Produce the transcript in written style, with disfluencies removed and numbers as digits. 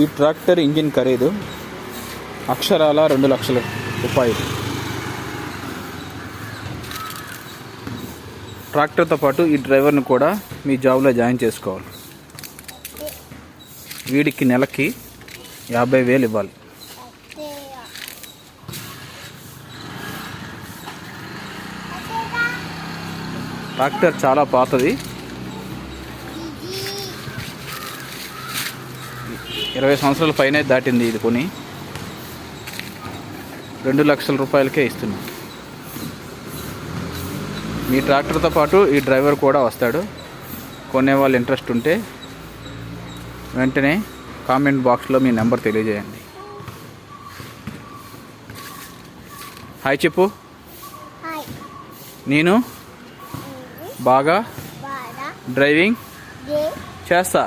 ఈ tractor engine ఖరీదు అక్షరాల 2 లక్షల రూపాయలు. ట్రాక్టర్తో పాటు ఈ డ్రైవర్ని కూడా మీ జాబ్లో జాయిన్ చేసుకోవాలి. వీడికి నెలకి 50,000 ఇవ్వాలి. ట్రాక్టర్ చాలా పాతది, 20 సంవత్సరాల పైనే దాటింది. ఇది కొని 2 లక్షల రూపాయలకే ఇస్తున్నాం. మీ ట్రాక్టర్తో పాటు ఈ డ్రైవర్ కూడా వస్తాడు. కొనే వాళ్ళు ఇంట్రెస్ట్ ఉంటే వెంటనే కామెంట్ బాక్స్లో మీ నెంబర్ తెలియజేయండి. హాయ్ చెప్పు. నేను బాగా డ్రైవింగ్ చేస్తా.